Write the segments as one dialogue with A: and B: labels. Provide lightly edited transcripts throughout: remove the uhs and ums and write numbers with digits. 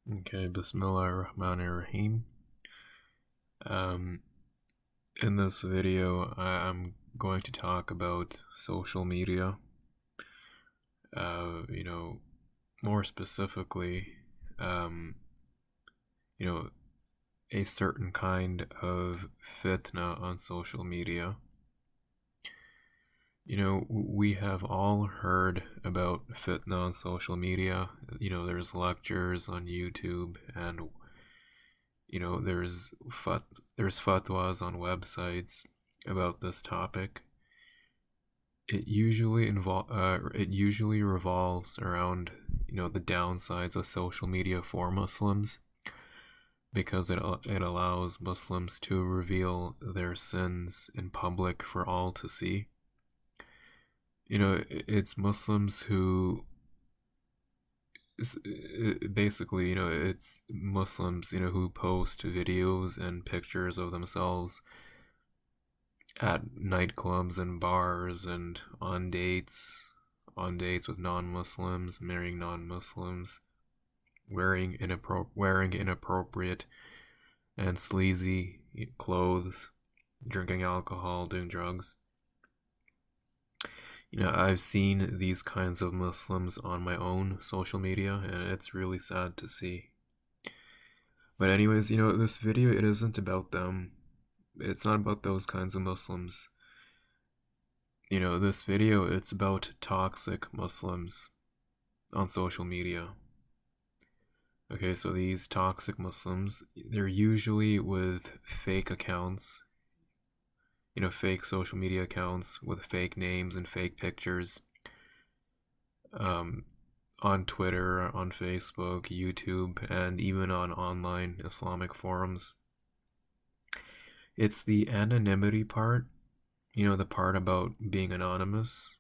A: Okay, Bismillahirrahmanirrahim. Um, in this video, I'm going to talk about social media. Uh, you know, More specifically, um, you know, a certain kind of fitnah on social media. We have all heard about fitnah on social media. There's lectures on YouTube, and there's fatwas on websites about this topic. It usually revolves around the downsides of social media for Muslims, because it allows Muslims to reveal their sins in public for all to see. It's Muslims who basically, it's Muslims, who post videos and pictures of themselves at nightclubs and bars and on dates with non-Muslims, marrying non-Muslims, wearing inappropriate and sleazy clothes, drinking alcohol, doing drugs. I've seen these kinds of Muslims on my own social media, and it's really sad to see. But anyways, this video, it isn't about them. It's not about those kinds of Muslims. This video, it's about toxic Muslims on social media. Okay, so these toxic Muslims, they're usually with fake accounts, fake social media accounts with fake names and fake pictures, on Twitter, on Facebook, YouTube, and even on online Islamic forums. It's the anonymity part, the part about being anonymous,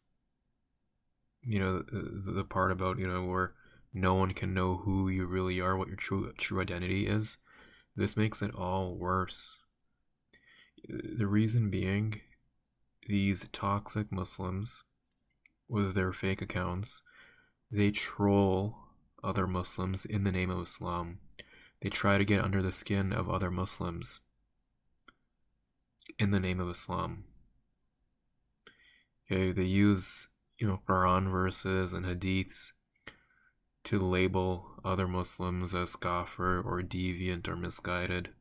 A: the part about, where no one can know who you really are, what your true identity is. This makes it all worse. The reason being, these toxic Muslims with their fake accounts, they troll other Muslims in the name of Islam. They try to get under the skin of other Muslims in the name of Islam. Okay, they use, Quran verses and hadiths to label other Muslims as kafir or deviant or misguided.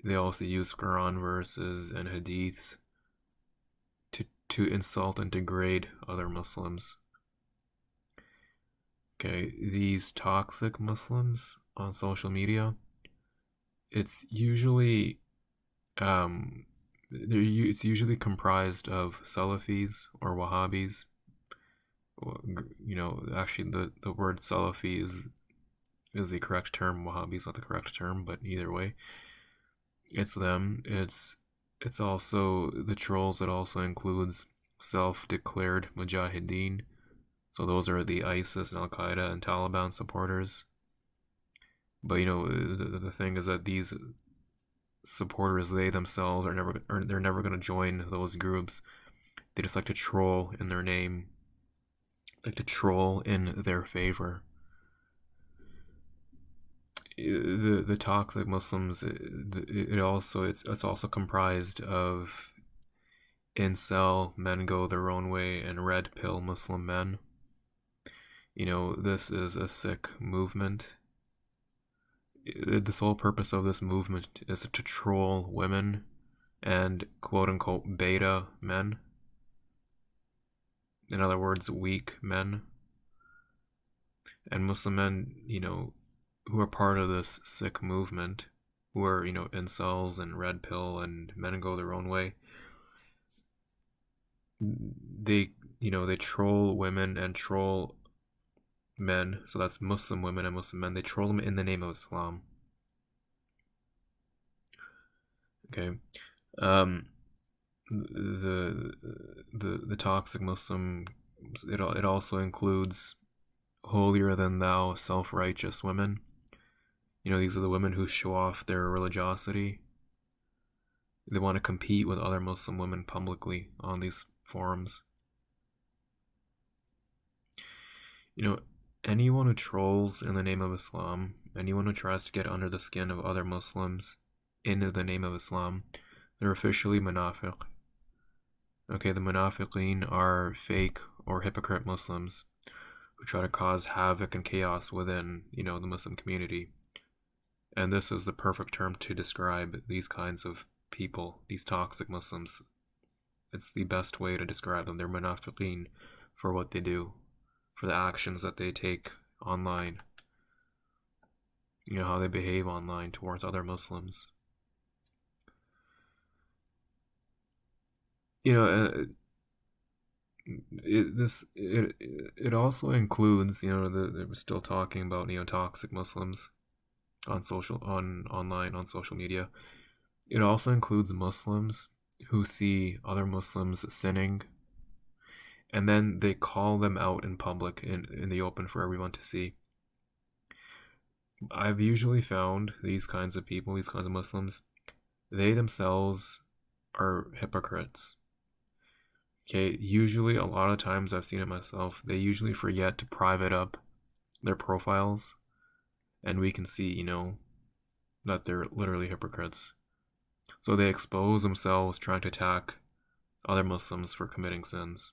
A: They also use Quran verses and hadiths to insult and degrade other Muslims. Okay, these toxic Muslims on social media, it's usually it's usually comprised of Salafis or Wahhabis. Actually, the word Salafi is the correct term. Wahhabi is not the correct term, but either way, it's them. It's also the trolls. It also includes self-declared mujahideen. So those are the ISIS and Al Qaeda and Taliban supporters. But the thing is that these supporters, they themselves they're never going to join those groups. They just like to troll in their name, like to troll in their favor. The toxic Muslims, it's also comprised of incel men go their own way and red pill Muslim men. This is a sick movement. The sole purpose of this movement is to troll women and quote unquote beta men. In other words, weak men. And Muslim men, who are part of this sick movement, who are, incels and red pill and men go their own way, they troll women and troll men. So that's Muslim women and Muslim men. They troll them in the name of Islam. Okay. The toxic Muslim, it also includes holier than thou, self-righteous women. These are the women who show off their religiosity. They want to compete with other Muslim women publicly on these forums. Anyone who trolls in the name of Islam, anyone who tries to get under the skin of other Muslims in the name of Islam, they're officially munafiq. Okay, the munafiqeen are fake or hypocrite Muslims who try to cause havoc and chaos within, the Muslim community. And this is the perfect term to describe these kinds of people, these toxic Muslims. It's the best way to describe them. They're munafiqeen for what they do, for the actions that they take online, how they behave online towards other Muslims. It also includes, we're still talking about, toxic Muslims online on social media. It also includes Muslims who see other Muslims sinning, and then they call them out in public, in the open, for everyone to see. I've usually found these kinds of people, these kinds of Muslims, they themselves are hypocrites. Okay, usually, a lot of times I've seen it myself, they usually forget to private up their profiles, and we can see, that they're literally hypocrites. So they expose themselves trying to attack other Muslims for committing sins.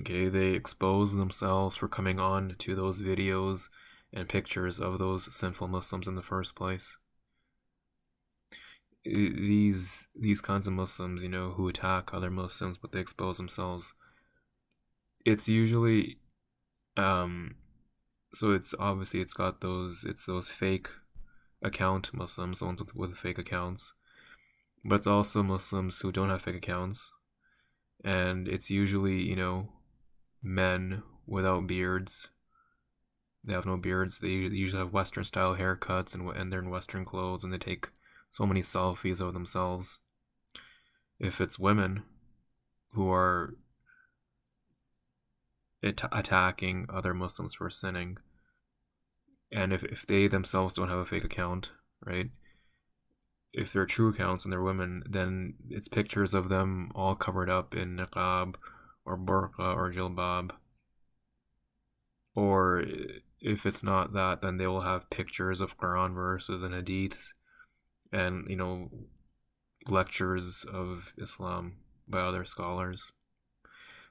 A: Okay, they expose themselves for coming on to those videos and pictures of those sinful Muslims in the first place. These kinds of Muslims, who attack other Muslims, but they expose themselves. It's usually, so it's got those fake account Muslims, the ones with fake accounts, but it's also Muslims who don't have fake accounts, and it's usually, men without beards. They have no beards. They usually have Western style haircuts, and they're in Western clothes, and they take so many selfies of themselves. If it's women who are attacking other Muslims for sinning, and if they themselves don't have a fake account, right? If they're true accounts and they're women, then it's pictures of them all covered up in niqab or burqa or jilbab. Or if it's not that, then they will have pictures of Quran verses and hadiths and, lectures of Islam by other scholars.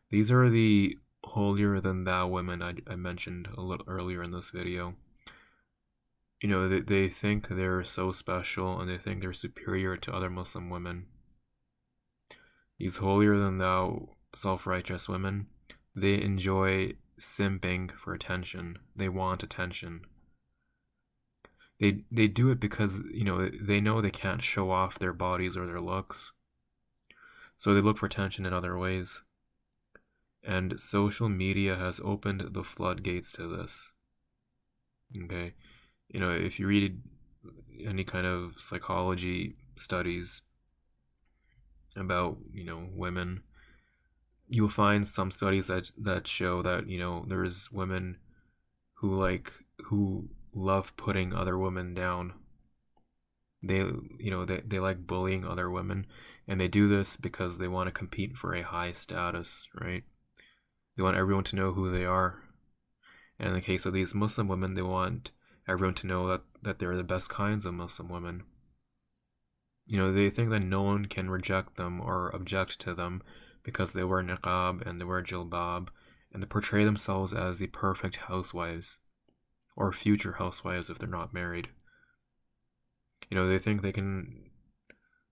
A: These are the holier than thou women I mentioned a little earlier in this video. They think they're so special, and they think they're superior to other Muslim women. These holier than thou, self-righteous women, they enjoy simping for attention. They want attention. They do it because, they know they can't show off their bodies or their looks. So they look for attention in other ways. And social media has opened the floodgates to this. Okay? If you read any kind of psychology studies about, women, you'll find some studies that show that, there's women who love putting other women down. They like bullying other women, and they do this because they want to compete for a high status, right? They want everyone to know who they are. And in the case of these Muslim women, they want everyone to know that they're the best kinds of Muslim women. They think that no one can reject them or object to them because they wear niqab and they wear jilbab, and they portray themselves as the perfect housewives, or future housewives if they're not married. They think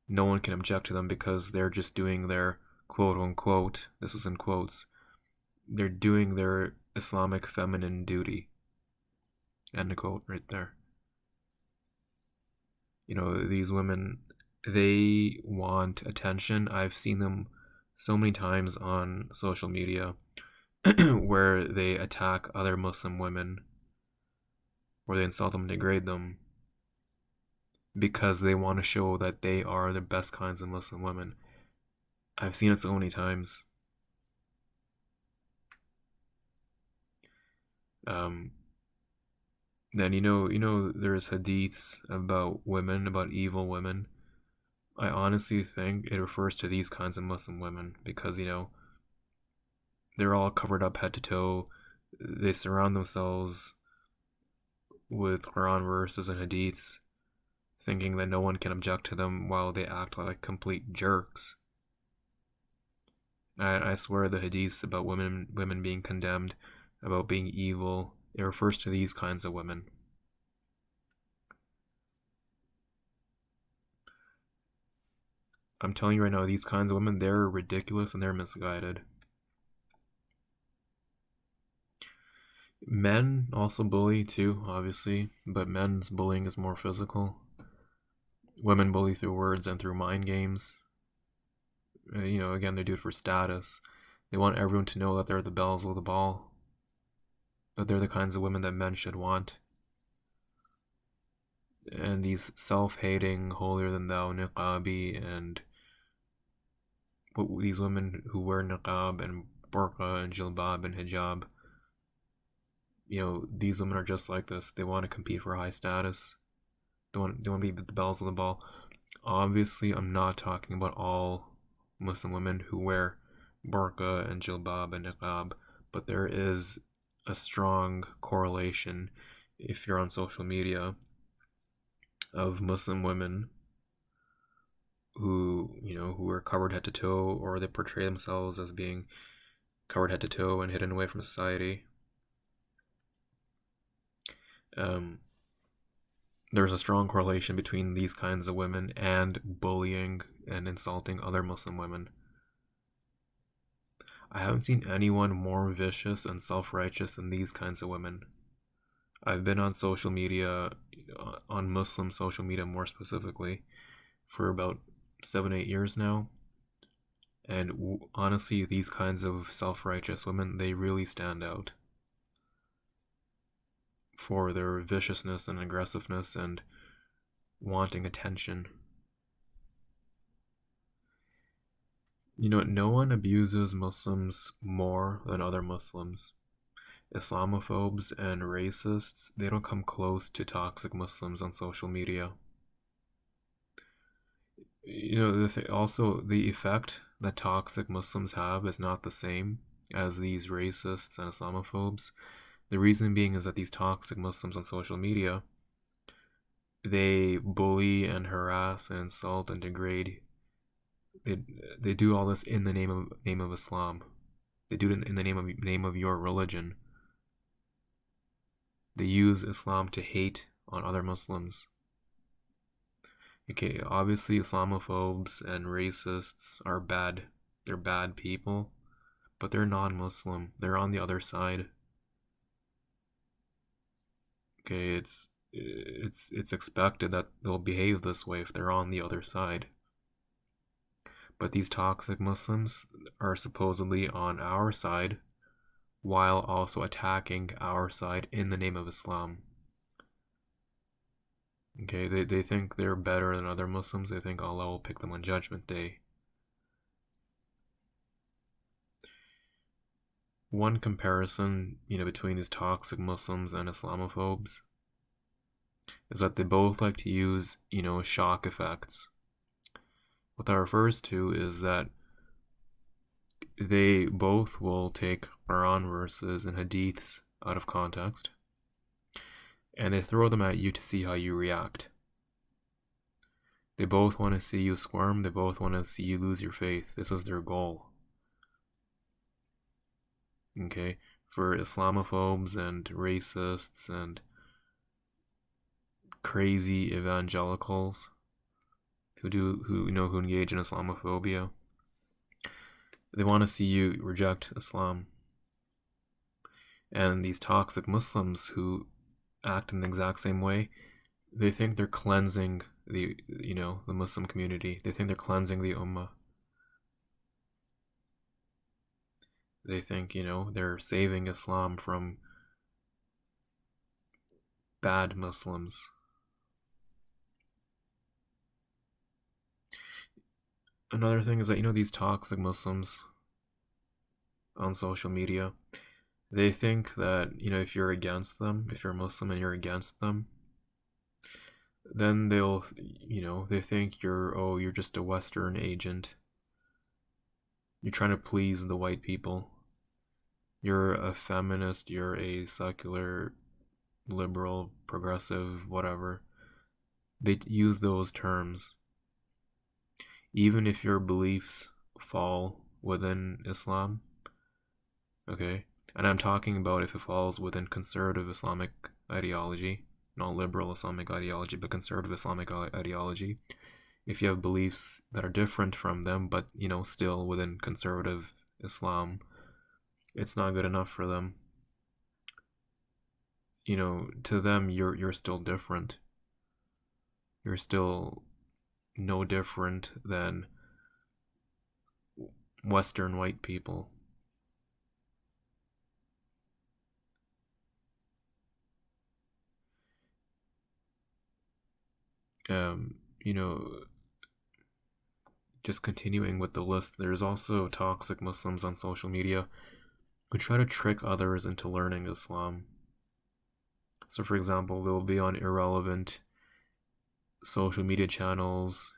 A: no one can object to them because they're just doing their quote unquote, this is in quotes, they're doing their Islamic feminine duty. End of quote right there. These women, they want attention. I've seen them so many times on social media where they attack other Muslim women, where they insult them and degrade them because they want to show that they are the best kinds of Muslim women. I've seen it so many times. Then there's hadiths about women, about evil women. I honestly think it refers to these kinds of Muslim women because they're all covered up head to toe. They surround themselves with Quran verses and hadiths, thinking that no one can object to them while they act like complete jerks. I swear the hadiths about women being condemned, about being evil, it refers to these kinds of women. I'm telling you right now, these kinds of women, they're ridiculous and they're misguided. Men also bully too, obviously, but men's bullying is more physical. Women bully through words and through mind games. Again, they do it for status. They want everyone to know that they're the bells of the ball, that they're the kinds of women that men should want. And these self-hating, holier-than-thou niqabi and these women who wear niqab and burqa and jilbab and hijab, these women are just like this. They want to compete for high status. They want to be the bells of the ball. Obviously, I'm not talking about all Muslim women who wear burqa and jilbab and niqab, but there is a strong correlation, if you're on social media, of Muslim women who are covered head to toe, or they portray themselves as being covered head to toe and hidden away from society. There's a strong correlation between these kinds of women and bullying and insulting other Muslim women. I haven't seen anyone more vicious and self-righteous than these kinds of women. I've been on social media, on Muslim social media more specifically, for about 7-8 years now. And honestly, these kinds of self-righteous women, they really stand out for their viciousness and aggressiveness and wanting attention. No one abuses Muslims more than other Muslims. Islamophobes and racists, they don't come close to toxic Muslims on social media. Also, the effect that toxic Muslims have is not the same as these racists and Islamophobes. The reason being is that these toxic Muslims on social media, they bully and harass and insult and degrade. They do all this in the name of Islam. They do it in the name of your religion. They use Islam to hate on other Muslims. Okay, obviously Islamophobes and racists are bad. They're bad people, but they're non-Muslim. They're on the other side. Okay, it's expected that they'll behave this way if they're on the other side. But these toxic Muslims are supposedly on our side while also attacking our side in the name of Islam. Okay, they think they're better than other Muslims. They think Allah will pick them on Judgment Day. One comparison, between these toxic Muslims and Islamophobes is that they both like to use, shock effects. What that refers to is that they both will take Quran verses and hadiths out of context, and they throw them at you to see how you react. They both want to see you squirm. They both want to see you lose your faith. This is their goal. Okay, for Islamophobes and racists and crazy evangelicals who engage in Islamophobia, they want to see you reject Islam. And these toxic Muslims who act in the exact same way, they think they're cleansing the Muslim community. They think they're cleansing the Ummah. They think, they're saving Islam from bad Muslims. Another thing is that, these toxic Muslims on social media, they think that, if you're against them, if you're Muslim and you're against them, then they think you're just a Western agent. You're trying to please the white people. You're a feminist, you're a secular, liberal, progressive, whatever. They use those terms. Even if your beliefs fall within Islam, okay? And I'm talking about if it falls within conservative Islamic ideology, not liberal Islamic ideology, but conservative Islamic ideology. If you have beliefs that are different from them, but still within conservative Islam, it's not good enough for them. To them, you're still different. You're still no different than Western white people. Um, you know, just continuing with the list, there's also toxic Muslims on social media who try to trick others into learning Islam. So, for example, they'll be on irrelevant social media channels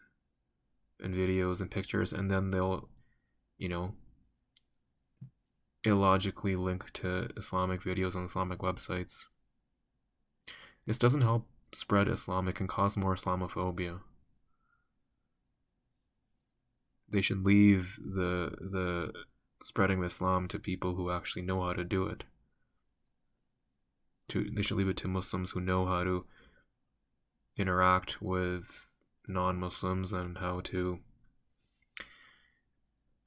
A: and videos and pictures, and then they'll, illogically link to Islamic videos on Islamic websites. This doesn't help spread Islam, it can cause more Islamophobia. They should leave the spreading of Islam to people who actually know how to do it. They should leave it to Muslims who know how to interact with non-Muslims and how to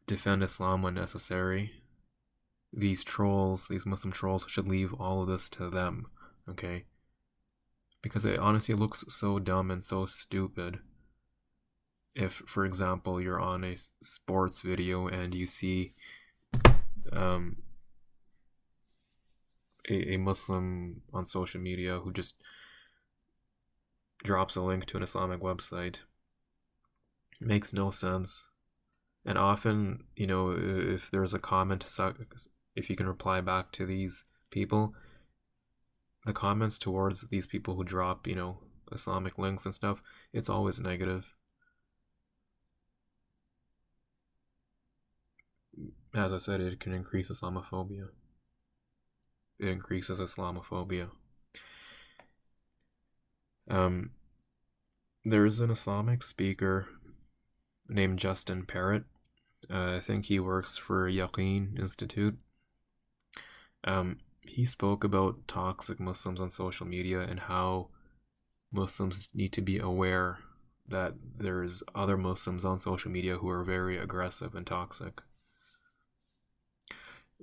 A: defend Islam when necessary. These Muslim trolls, should leave all of this to them, okay? Because it honestly looks so dumb and so stupid. If, for example, you're on a sports video and you see a Muslim on social media who just drops a link to an Islamic website, it makes no sense. And often, if there's a comment, if you can reply back to these people, the comments towards these people who drop, Islamic links and stuff, it's always negative. As I said, it can increase Islamophobia. It increases Islamophobia. There's an Islamic speaker named Justin Parrott. I think he works for Yaqeen Institute. He spoke about toxic Muslims on social media and how Muslims need to be aware that there's other Muslims on social media who are very aggressive and toxic.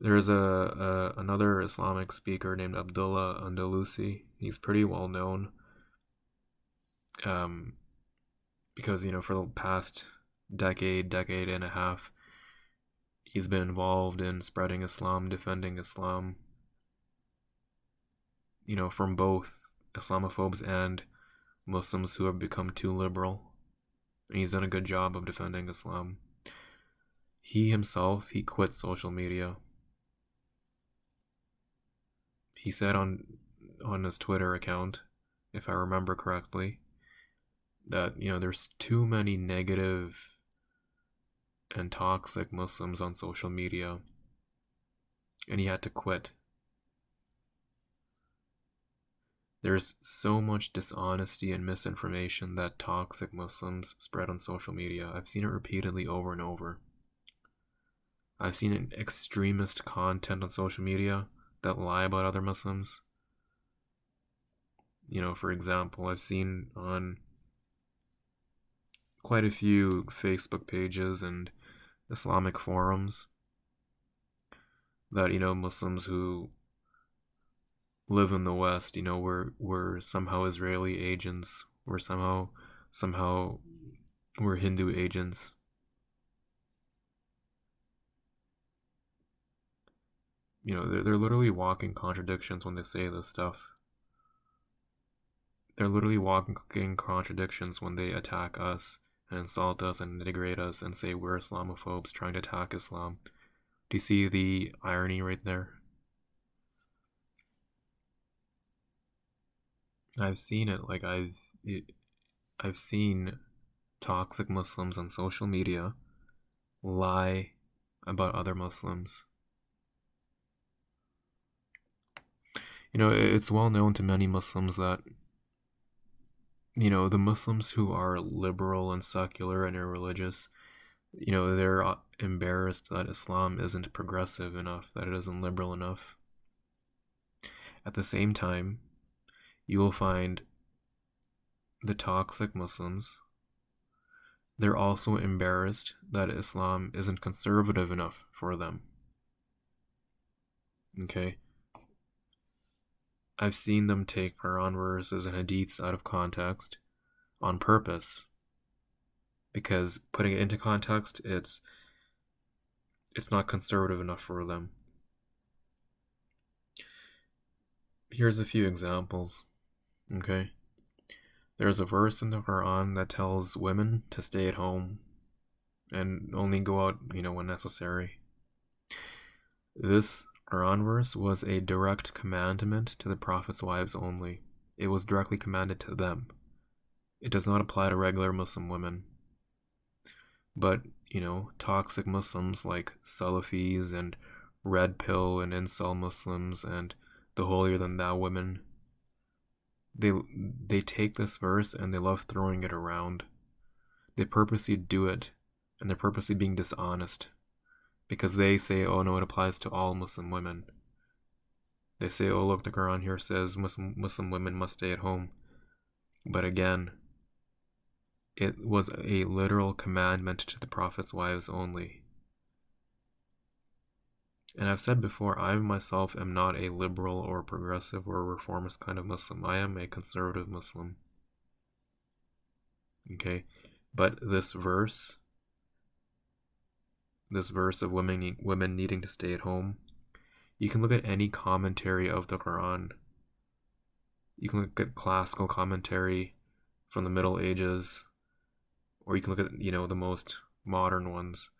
A: There's another Islamic speaker named Abdullah Andalusi. He's pretty well known because, for the past decade and a half, he's been involved in spreading Islam, defending Islam, from both Islamophobes and Muslims who have become too liberal. And he's done a good job of defending Islam. He himself, he quit social media. He said on his Twitter account, if I remember correctly, that there's too many negative and toxic Muslims on social media, and he had to quit. There's so much dishonesty and misinformation that toxic Muslims spread on social media. I've seen it repeatedly over and over. I've seen extremist content on social media that lie about other Muslims. For example, I've seen on quite a few Facebook pages and Islamic forums that, Muslims who live in the West, we're somehow Israeli agents, we're somehow we're Hindu agents. They're literally walking contradictions when they say this stuff. They're literally walking contradictions when they attack us and insult us and degrade us and say we're Islamophobes trying to attack Islam. Do you see the irony right there? I've seen it. I've seen toxic Muslims on social media lie about other Muslims. It's well known to many Muslims that, the Muslims who are liberal and secular and irreligious, they're embarrassed that Islam isn't progressive enough, that it isn't liberal enough. At the same time, you will find the toxic Muslims, they're also embarrassed that Islam isn't conservative enough for them. Okay? I've seen them take Quran verses and hadiths out of context on purpose, because putting it into context, it's not conservative enough for them. Here's a few examples. Okay? There's a verse in the Quran that tells women to stay at home and only go out, when necessary. This Quran verse was a direct commandment to the Prophet's wives only. It was directly commanded to them. It does not apply to regular Muslim women. But, toxic Muslims like Salafis and Red Pill and Incel Muslims and the holier than thou women, they take this verse and they love throwing it around. They purposely do it, and they're purposely being dishonest, because they say, oh no, it applies to all Muslim women. They say, oh look, the Quran here says Muslim women must stay at home. But again, it was a literal commandment to the Prophet's wives only. And I've said before, I myself am not a liberal or progressive or reformist kind of Muslim. I am a conservative Muslim. Okay? But this verse of women needing to stay at home, you can look at any commentary of the Quran. You can look at classical commentary from the Middle Ages, or you can look at, the most modern ones.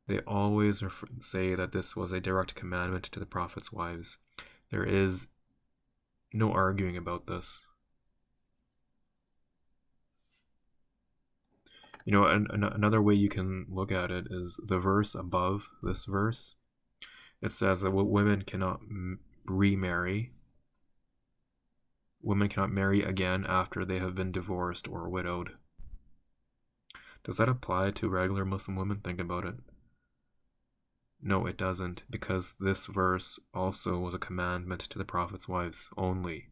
A: They always say that this was a direct commandment to the Prophet's wives. There is no arguing about this. Another way you can look at it is the verse above this verse. It says that women cannot remarry. Women cannot marry again after they have been divorced or widowed. Does that apply to regular Muslim women? Think about it. No, it doesn't, because this verse also was a commandment to the Prophet's wives only.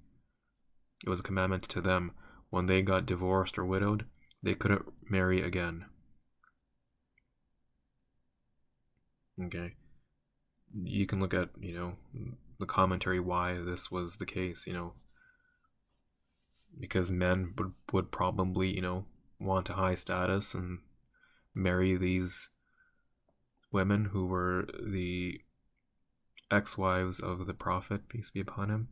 A: It was a commandment to them. When they got divorced or widowed, they couldn't marry again. Okay. You can look at, the commentary why this was the case, because men would probably, want a high status and marry these women who were the ex-wives of the Prophet, peace be upon him.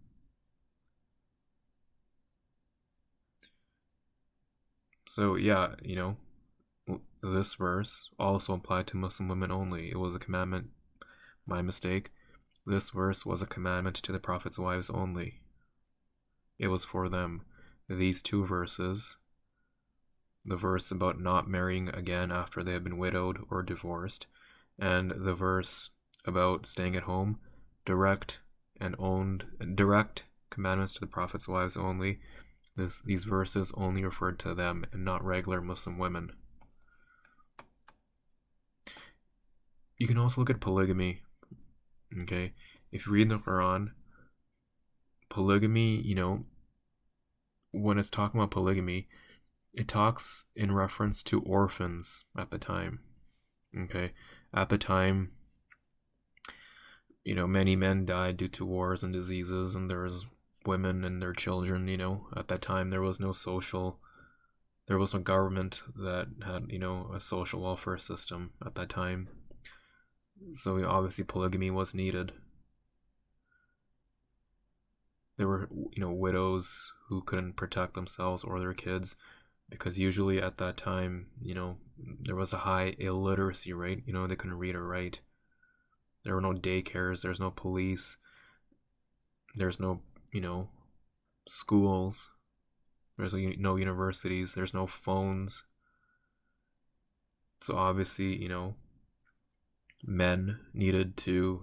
A: So yeah, this verse also applied to Muslim women only. It was a commandment. My mistake. This verse was a commandment to the Prophet's wives only. It was for them. These two verses, the verse about not marrying again after they have been widowed or divorced, and the verse about staying at home, direct commandments to the Prophet's wives only. These verses only referred to them and not regular Muslim women. You can also look at polygamy. Okay, if you read the Quran, polygamy, when it's talking about polygamy, it talks in reference to orphans at the time. Okay, at the time, many men died due to wars and diseases, and there was women and their children. At that time, there was no government that had, a social welfare system at that time. So obviously polygamy was needed. There were, widows who couldn't protect themselves or their kids, because usually at that time, there was a high illiteracy rate. They couldn't read or write. There were no daycares. There's no police. There's no, schools. There's no universities. There's no phones. So obviously, men needed to,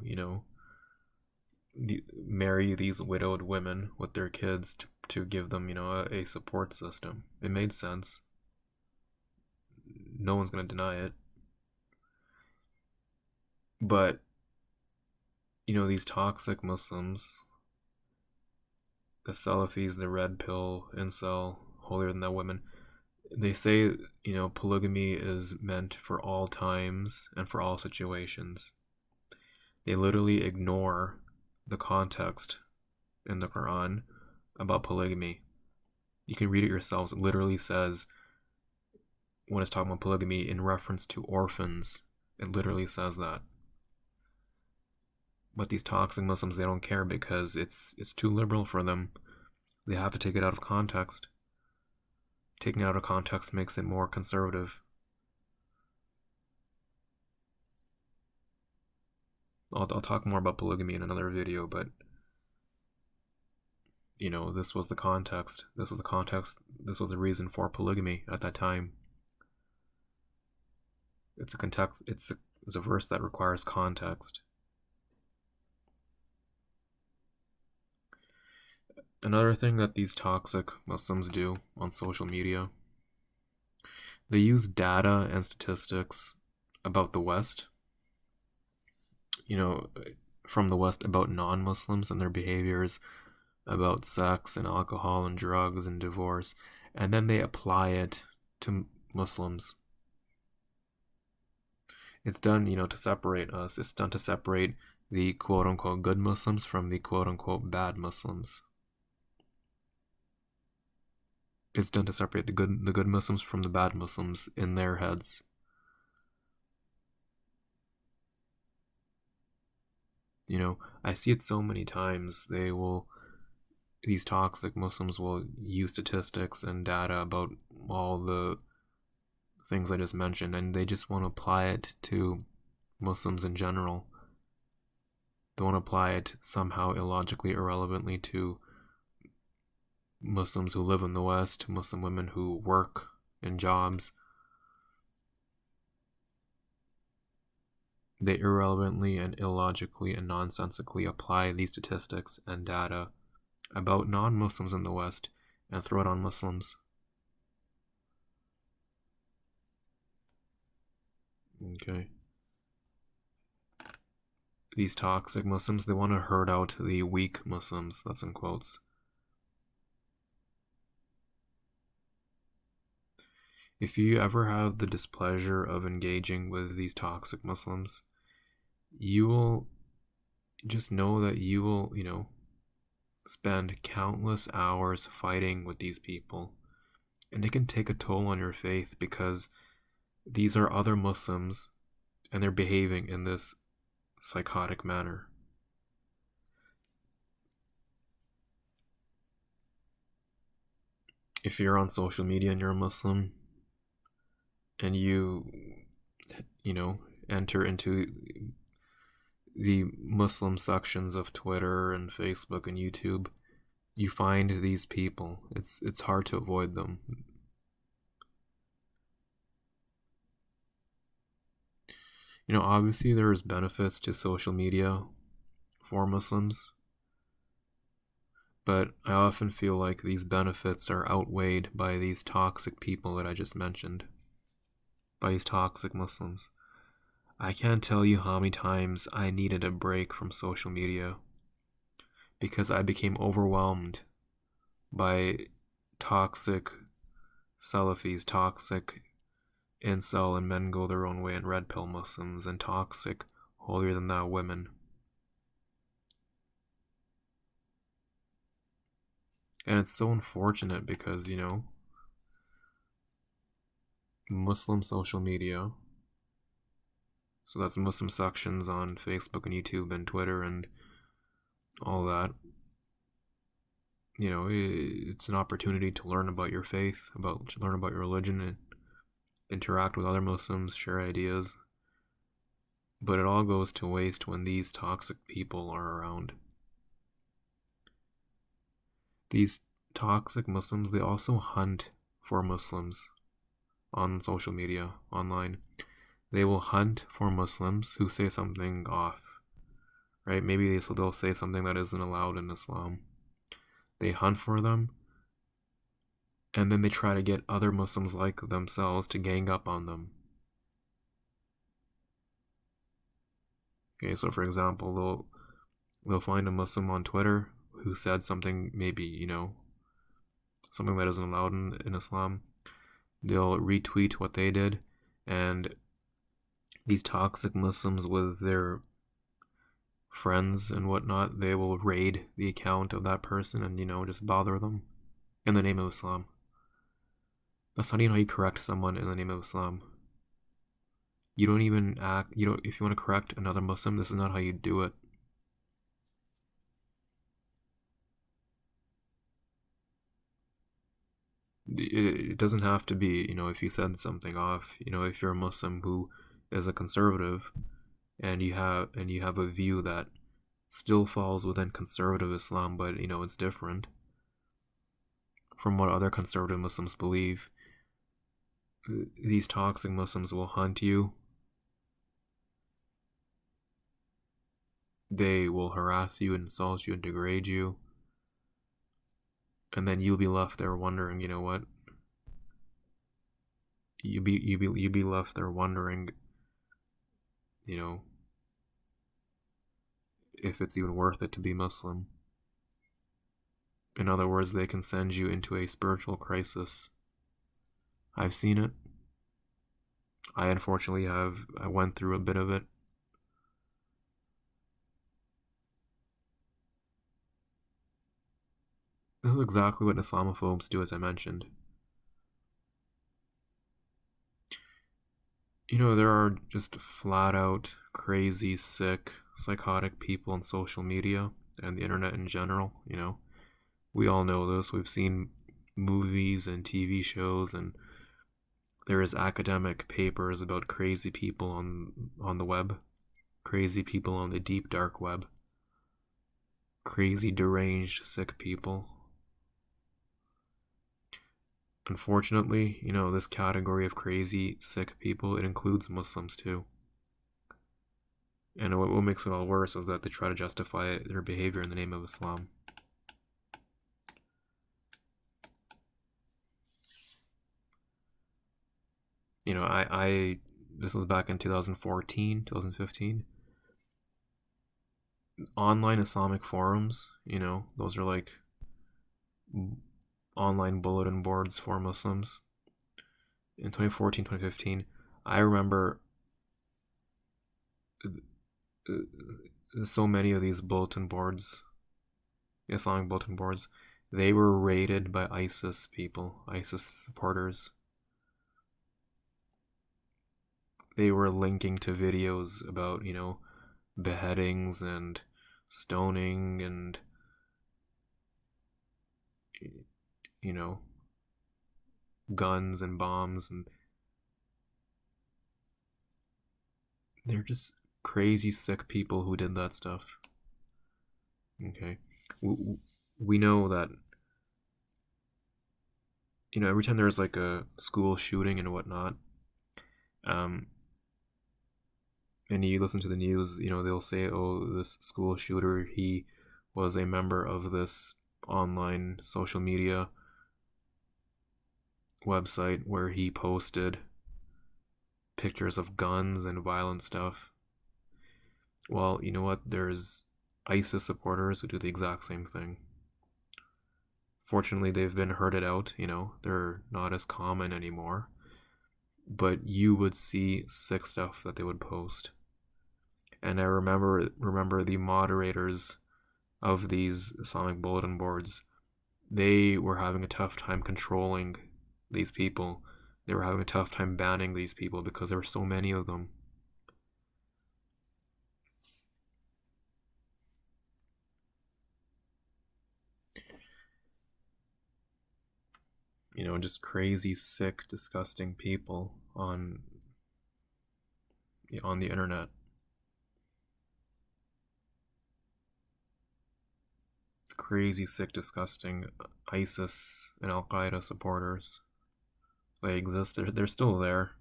A: marry these widowed women with their kids to give them, a support system. It made sense. No one's going to deny it. But, these toxic Muslims, the Salafis, the red pill, incel, holier than thou women, they say, polygamy is meant for all times and for all situations. They literally ignore the context in the Quran about polygamy. You can read it yourselves. It literally says, when it's talking about polygamy in reference to orphans, it literally says that. But these toxic Muslims, they don't care because it's too liberal for them. They have to take it out of context. Taking it out of context makes it more conservative. I'll talk more about polygamy in another video, but this was the context. This was the context. This was the reason for polygamy at that time. It's a context. It's a verse that requires context. Another thing that these toxic Muslims do on social media, they use data and statistics about the West, from the West about non-Muslims and their behaviors, about sex and alcohol and drugs and divorce, and then they apply it to Muslims. It's done, to separate us. It's done to separate the quote-unquote good Muslims from the quote-unquote bad Muslims. It's done to separate the good Muslims from the bad Muslims in their heads. I see it so many times. These toxic Muslims will use statistics and data about all the things I just mentioned, and they just want to apply it to Muslims in general. They want to apply it somehow illogically, irrelevantly to Muslims who live in the West, Muslim women who work in jobs. They irrelevantly and illogically and nonsensically apply these statistics and data about non-Muslims in the West and throw it on Muslims. Okay. These toxic Muslims, they want to herd out the weak Muslims, that's in quotes. If you ever have the displeasure of engaging with these toxic Muslims, you will just know that you will, spend countless hours fighting with these people. And it can take a toll on your faith because these are other Muslims and they're behaving in this psychotic manner. If you're on social media and you're a Muslim, and you enter into the Muslim sections of Twitter and Facebook and YouTube, you find these people. It's hard to avoid them. Obviously there's benefits to social media for Muslims, but I often feel like these benefits are outweighed by these toxic people that I just mentioned. By these toxic Muslims. I can't tell you how many times I needed a break from social media because I became overwhelmed by toxic Salafis, toxic incel and men go their own way and red pill Muslims, and toxic holier than thou women. And it's so unfortunate because, Muslim social media, so that's Muslim sections on Facebook and YouTube and Twitter and all that, it's an opportunity to learn about your faith, learn about your religion, and interact with other Muslims, share ideas. But it all goes to waste when these toxic people are around. These toxic Muslims, they also hunt for Muslims on social media, online. They will hunt for Muslims who say something off, right? Maybe they'll say something that isn't allowed in Islam. They hunt for them, and then they try to get other Muslims like themselves to gang up on them. Okay, so for example, they'll find a Muslim on Twitter who said something, maybe, something that isn't allowed in Islam. They'll retweet what they did, and these toxic Muslims with their friends and whatnot, they will raid the account of that person and, just bother them in the name of Islam. That's not even how you correct someone in the name of Islam. You don't even act, if you want to correct another Muslim, this is not how you do it. It doesn't have to be, if you said something off, if you're a Muslim who is a conservative and you have a view that still falls within conservative Islam, but it's different from what other conservative Muslims believe. These toxic Muslims will hunt you. They will harass you, insult you, and degrade you. And then you'll be left there wondering, what? You'll be left there wondering, if it's even worth it to be Muslim. In other words, they can send you into a spiritual crisis. I've seen it. I unfortunately I went through a bit of it. This is exactly what Islamophobes do, as I mentioned. There are just flat out crazy, sick, psychotic people on social media and the internet in general. We all know this. We've seen movies and TV shows, and there is academic papers about crazy people on the web, crazy people on the deep dark web, crazy, deranged, sick people. Unfortunately, this category of crazy, sick people, it includes Muslims too. And what makes it all worse is that they try to justify their behavior in the name of Islam. This was back in 2014, 2015. Online Islamic forums, those are like online bulletin boards for Muslims. In 2014, 2015, I remember so many of these bulletin boards, Islamic bulletin boards, they were raided by ISIS people, ISIS supporters. They were linking to videos about, beheadings and stoning and, guns and bombs, and they're just crazy, sick people who did that stuff. Okay. We know that, every time there's like a school shooting and whatnot, and you listen to the news, they'll say, oh, this school shooter, he was a member of this online social media website where he posted pictures of guns and violent stuff. Well, you know what? There's ISIS supporters who do the exact same thing. Fortunately, they've been herded out, they're not as common anymore. But you would see sick stuff that they would post. And I remember the moderators of these Islamic bulletin boards, they were having a tough time controlling these people. They were having a tough time banning these people because there were so many of them. Just crazy, sick, disgusting people on the internet. Crazy, sick, disgusting ISIS and Al Qaeda supporters. They exist. They're still there.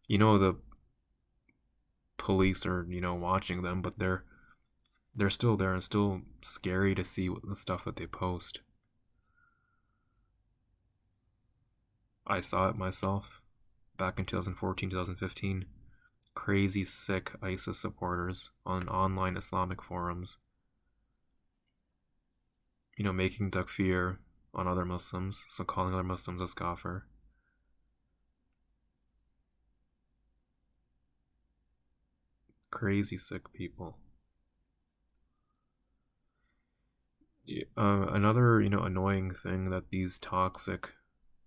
A: The police are, watching them, but they're still there and still scary to see the stuff that they post. I saw it myself back in 2014, 2015. Crazy sick ISIS supporters on online Islamic forums, making takfir on other Muslims, so calling other Muslims a scoffer. Crazy sick people. Another, annoying thing that these toxic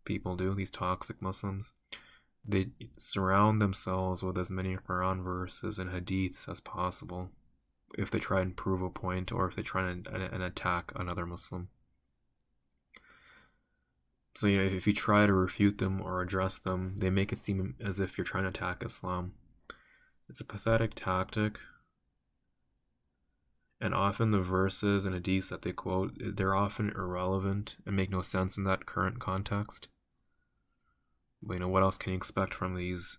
A: people do, these toxic Muslims, they surround themselves with as many Quran verses and hadiths as possible if they try and prove a point or if they try and attack another Muslim. So, if you try to refute them or address them, they make it seem as if you're trying to attack Islam. It's a pathetic tactic. And often the verses and hadiths that they quote, they're often irrelevant and make no sense in that current context. But, what else can you expect from these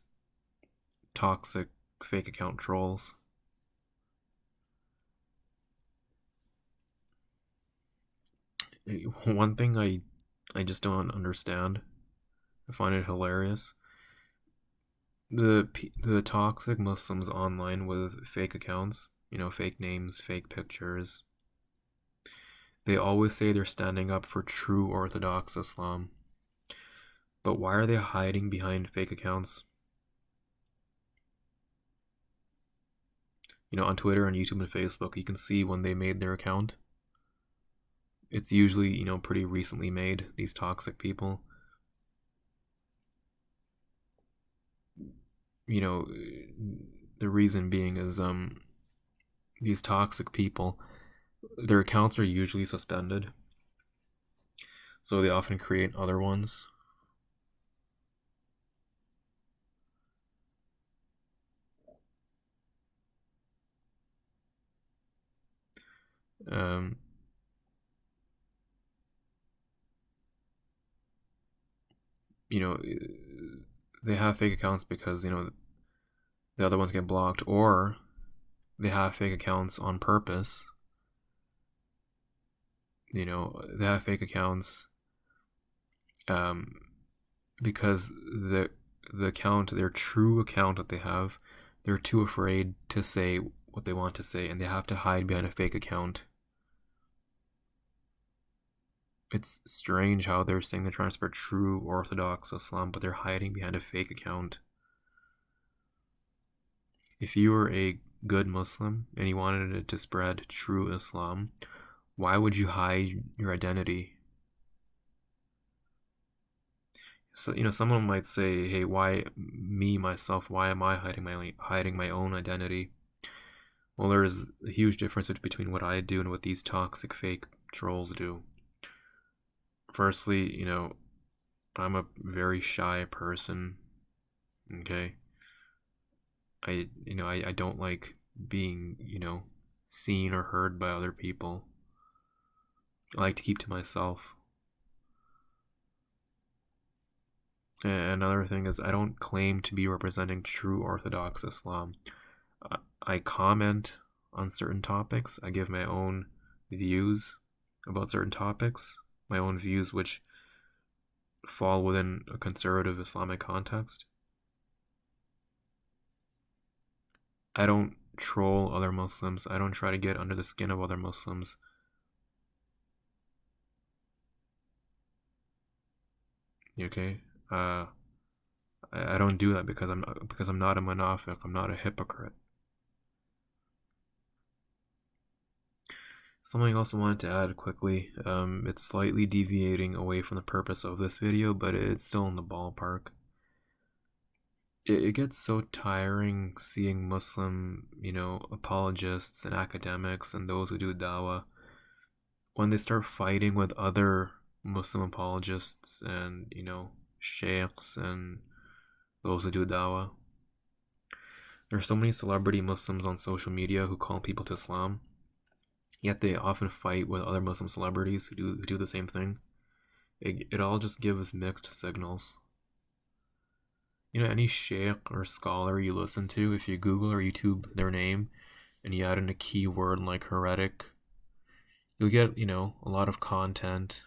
A: toxic fake account trolls? One thing I just don't understand, I find it hilarious. The toxic Muslims online with fake accounts, fake names, fake pictures, they always say they're standing up for true Orthodox Islam. But why are they hiding behind fake accounts? On Twitter and YouTube and Facebook, you can see when they made their account. It's usually, pretty recently made, these toxic people. The reason being is these toxic people, their accounts are usually suspended, so they often create other ones. They have fake accounts because the other ones get blocked, or they have fake accounts on purpose. They have fake accounts because the account, their true account that they have, they're too afraid to say what they want to say, and they have to hide behind a fake account. It's strange how they're saying they're trying to spread true Orthodox Islam, but they're hiding behind a fake account. If you were a good Muslim and you wanted it to spread true Islam, why would you hide your identity? So, someone might say, hey, why me, myself, why am I hiding my own identity? Well, there's a huge difference between what I do and what these toxic fake trolls do. Firstly, I'm a very shy person, okay? I don't like being, seen or heard by other people. I like to keep to myself. And another thing is, I don't claim to be representing true Orthodox Islam. I comment on certain topics. I give my own views about certain topics, my own views which fall within a conservative Islamic context. I don't troll other Muslims. I don't try to get under the skin of other Muslims. Okay? I don't do that because I'm not a munafiq. I'm not a hypocrite. Something else I wanted to add quickly. It's slightly deviating away from the purpose of this video, but it's still in the ballpark. It gets so tiring seeing Muslim, apologists and academics and those who do dawah when they start fighting with other Muslim apologists and, sheikhs and those who do dawah. There are so many celebrity Muslims on social media who call people to Islam, yet they often fight with other Muslim celebrities who do the same thing. It all just gives mixed signals. Any sheikh or scholar you listen to, if you Google or YouTube their name and you add in a keyword like heretic, you'll get, a lot of content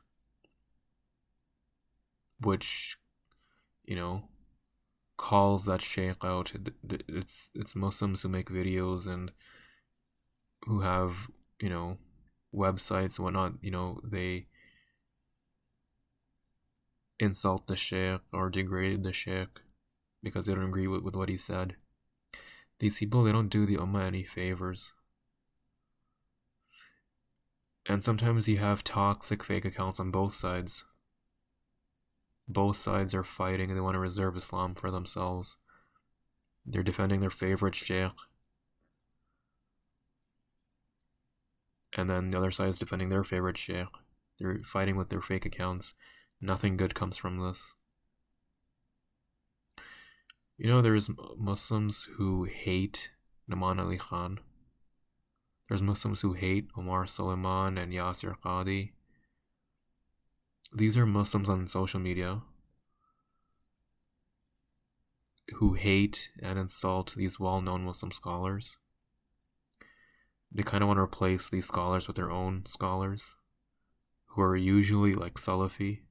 A: which, you know, calls that sheikh out. It's Muslims who make videos and who have, websites and whatnot. They insult the sheikh or degrade the sheikh because they don't agree with what he said. These people, they don't do the ummah any favors. And sometimes you have toxic fake accounts on both sides. Both sides are fighting and they want to reserve Islam for themselves. They're defending their favorite sheikh. And then the other side is defending their favorite sheikh. They're fighting with their fake accounts. Nothing good comes from this. There's Muslims who hate Naman Ali Khan. There's Muslims who hate Omar Suleiman and Yasir Qadi. These are Muslims on social media who hate and insult these well-known Muslim scholars. They kind of want to replace these scholars with their own scholars, who are usually like Salafi,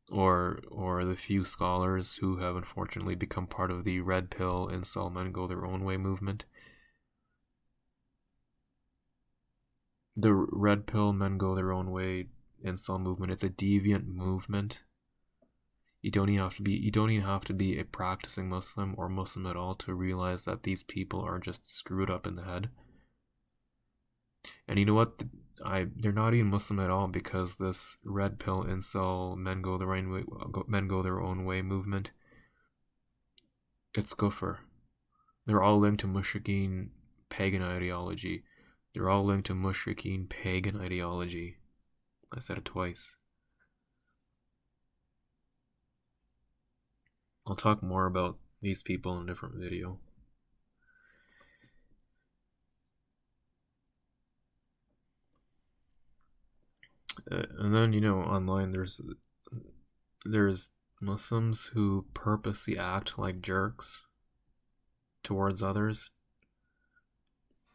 A: or the few scholars who have unfortunately become part of the red pill incel men go their own way movement. The red pill men go their own way incel movement, it's a deviant movement. You don't even have to be a practicing Muslim or Muslim at all to realize that these people are just screwed up in the head. And you know what? They're not even Muslim at all, because this red pill incel men go their own way movement, it's kufr. They're all linked to mushrikeen pagan ideology. They're all linked to mushrikeen pagan ideology. I said it twice. I'll talk more about these people in a different video. And then, online there's Muslims who purposely act like jerks towards others,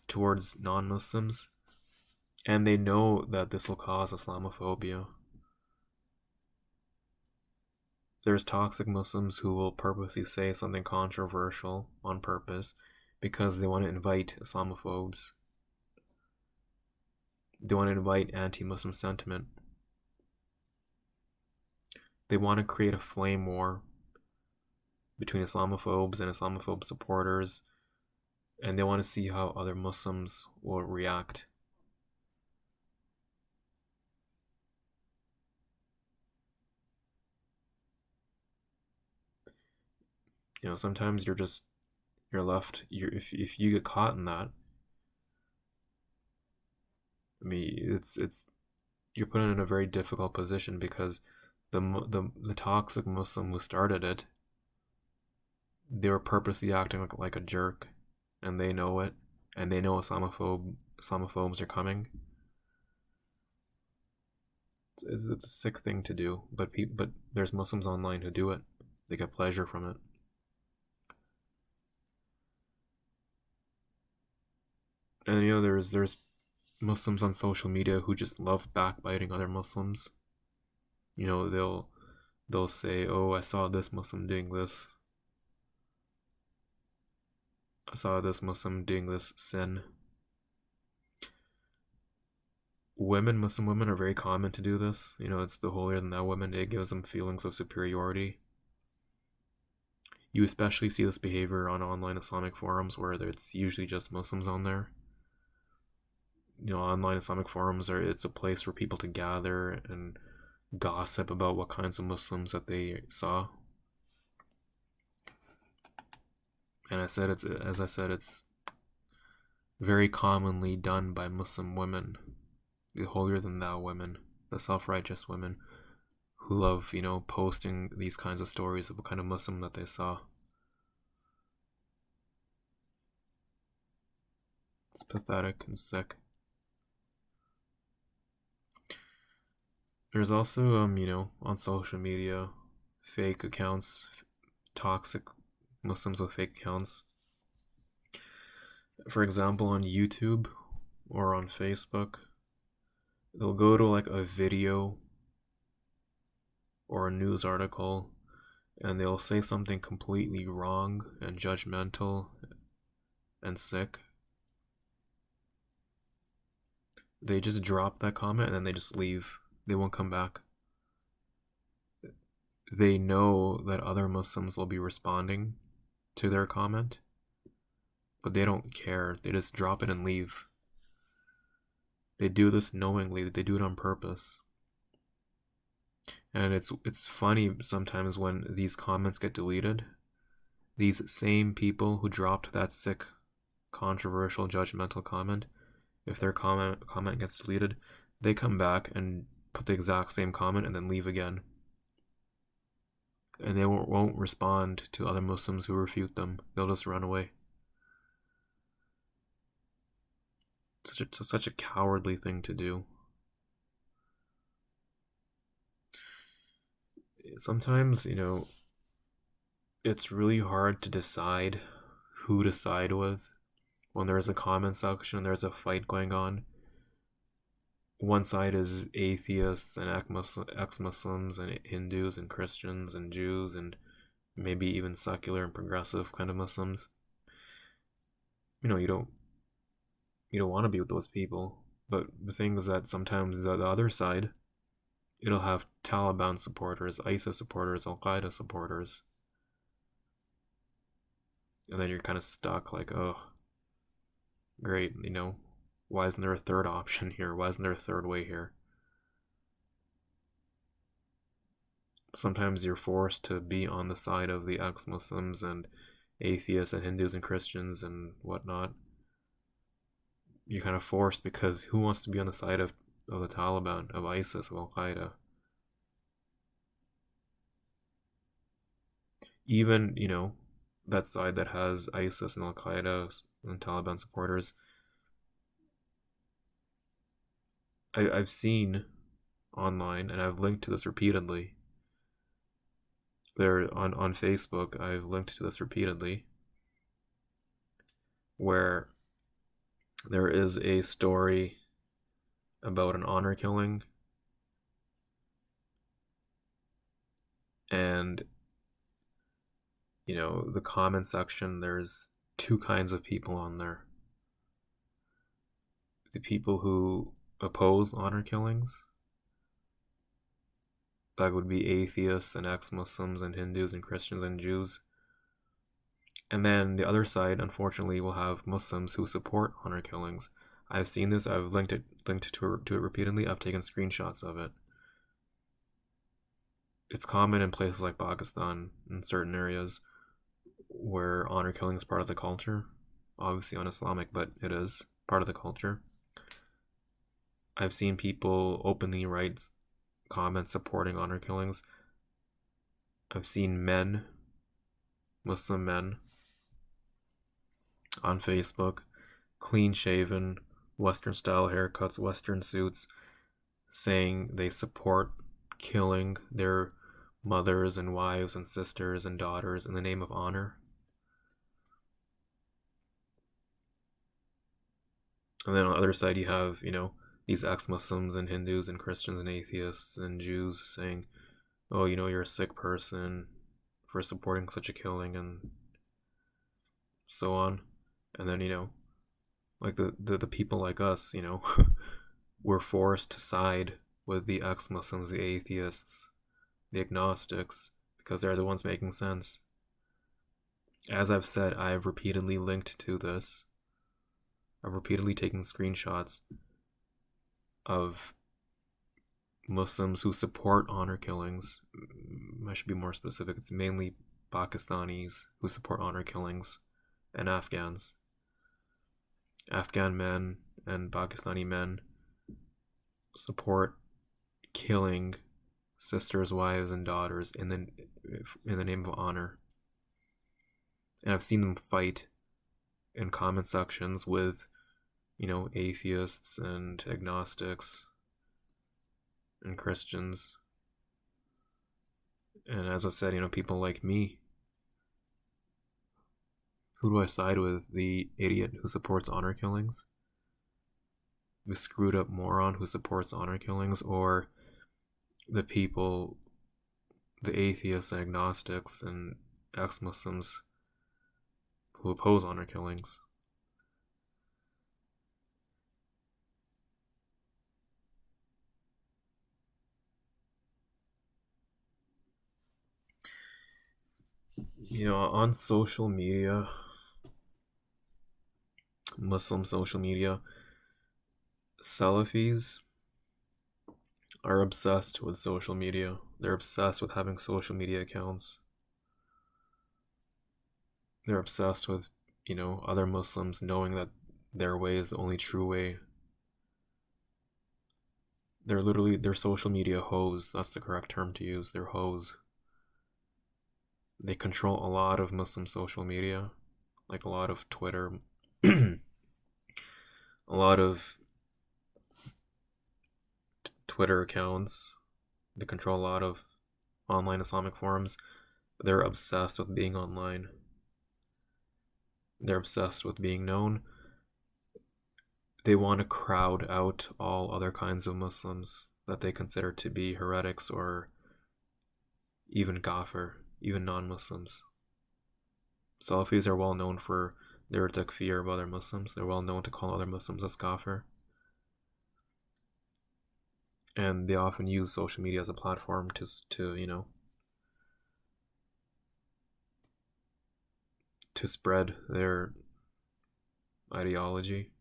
A: towards non-Muslims, and they know that this will cause Islamophobia. There's toxic Muslims who will purposely say something controversial on purpose because they want to invite Islamophobes. They want to invite anti-Muslim sentiment. They want to create a flame war between Islamophobes and Islamophobe supporters, and they want to see how other Muslims will react. Sometimes if you get caught in that, I mean, it's you're put in a very difficult position, because the toxic Muslim who started it, they were purposely acting like a jerk, and they know it, and they know Islamophobes are coming. It's a sick thing to do, but there's Muslims online who do it. They get pleasure from it. And there's Muslims on social media who just love backbiting other Muslims. They'll say, "Oh, I saw this Muslim doing this. I saw this Muslim doing this sin." Muslim women are very common to do this. It's the holier than thou women. It gives them feelings of superiority. You especially see this behavior on online Islamic forums where it's usually just Muslims on there. Online Islamic forums it's a place for people to gather and gossip about what kinds of Muslims that they saw. And as I said, it's very commonly done by Muslim women, the holier than thou women, the self-righteous women who love, posting these kinds of stories of what kind of Muslim that they saw. It's pathetic and sick. There's also, on social media, fake accounts, toxic Muslims with fake accounts. For example, on YouTube or on Facebook, they'll go to like a video or a news article and they'll say something completely wrong and judgmental and sick. They just drop that comment and then they just leave. They won't come back. They know that other Muslims will be responding to their comment, but they don't care. They just drop it and leave. They do this knowingly. They do it on purpose. And it's funny sometimes when these comments get deleted. These same people who dropped that sick, controversial, judgmental comment, if their comment gets deleted, they come back and put the exact same comment and then leave again. And they won't respond to other Muslims who refute them. They'll just run away. Such a cowardly thing to do. Sometimes, it's really hard to decide who to side with when there's a comment section and there's a fight going on. One side is atheists and ex-Muslims and Hindus and Christians and Jews and maybe even secular and progressive kind of Muslims. You don't want to be with those people. But the thing is that sometimes the other side, it'll have Taliban supporters, ISIS supporters, Al-Qaeda supporters. And then you're kind of stuck like, oh, great, why isn't there a third option here? Why isn't there a third way here? Sometimes you're forced to be on the side of the ex-Muslims and atheists and Hindus and Christians and whatnot. You're kind of forced because who wants to be on the side of the Taliban, of ISIS, of Al-Qaeda? Even, that side that has ISIS and Al-Qaeda and Taliban supporters, I've seen online, and I've linked to this repeatedly. There on Facebook, I've linked to this repeatedly, where there is a story about an honor killing, and the comment section, there's two kinds of people on there. The people who oppose honor killings, that would be atheists and ex-Muslims and Hindus and Christians and Jews. And then the other side, unfortunately, will have Muslims who support honor killings. I've seen this. I've linked to it repeatedly. I've taken screenshots of it. It's common in places like Pakistan, in certain areas, where honor killing is part of the culture. Obviously un-Islamic, but it is part of the culture. I've seen people openly write comments supporting honor killings. I've seen men, Muslim men, on Facebook, clean shaven, Western style haircuts, Western suits, saying they support killing their mothers and wives and sisters and daughters in the name of honor. And then on the other side, you have, these ex-Muslims and Hindus and Christians and atheists and Jews saying, oh, you're a sick person for supporting such a killing and so on. And then, like the people like us, we're forced to side with the ex-Muslims, the atheists, the agnostics, because they're the ones making sense. As I've said, I've repeatedly linked to this. I've repeatedly taken screenshots of Muslims who support honor killings. I should be more specific. It's mainly Pakistanis who support honor killings and Afghans. Afghan men and Pakistani men support killing sisters, wives, and daughters in the name of honor. And I've seen them fight in comment sections with, atheists and agnostics and Christians. And as I said, people like me Who do I side with? The idiot who supports honor killings? The screwed up moron who supports honor killings? Or the people, the atheists, agnostics, and ex-Muslims who oppose honor killings? On social media, Muslim social media, Salafis are obsessed with social media. They're obsessed with having social media accounts. They're obsessed with, other Muslims knowing that their way is the only true way. They're social media hoes. That's the correct term to use. They're hoes. They control a lot of Muslim social media, like a lot of Twitter, a lot of Twitter accounts. They control a lot of online Islamic forums. They're obsessed with being online. They're obsessed with being known. They want to crowd out all other kinds of Muslims that they consider to be heretics or even kafir, even non-Muslims. Salafis are well known for their takfir of other Muslims. They're well known to call other Muslims as kafir. And they often use social media as a platform to spread their ideology.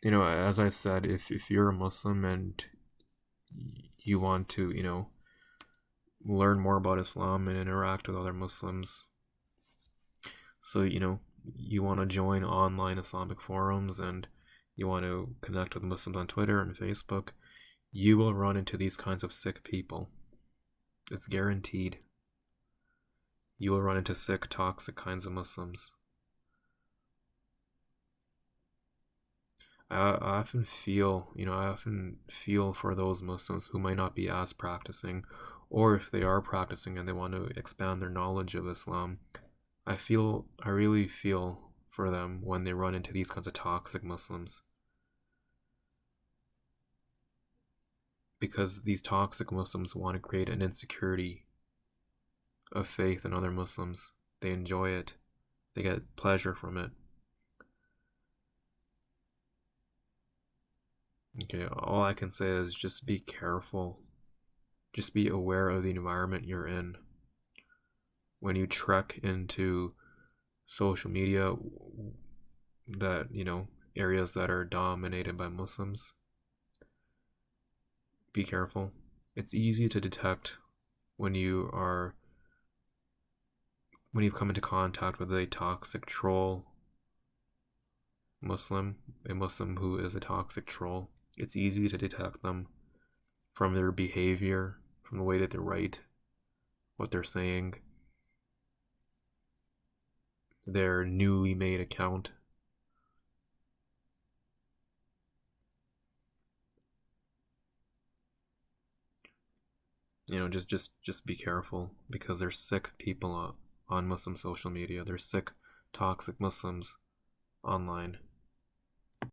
A: As I said, if you're a Muslim and you want to, learn more about Islam and interact with other Muslims, so, you want to join online Islamic forums and you want to connect with Muslims on Twitter and Facebook, you will run into these kinds of sick people. It's guaranteed. You will run into sick, toxic kinds of Muslims. I often feel for those Muslims who might not be as practicing, or if they are practicing and they want to expand their knowledge of Islam. I really feel for them when they run into these kinds of toxic Muslims. Because these toxic Muslims want to create an insecurity of faith in other Muslims. They enjoy it. They get pleasure from it. Okay, all I can say is just be careful. Just be aware of the environment you're in. When you trek into social media that, areas that are dominated by Muslims, be careful. It's easy to detect when you've come into contact with a toxic troll Muslim, a Muslim who is a toxic troll. It's easy to detect them from their behavior, from the way that they write, what they're saying, their newly made account. Just be careful, because there's sick people on Muslim social media. There's sick, toxic Muslims online.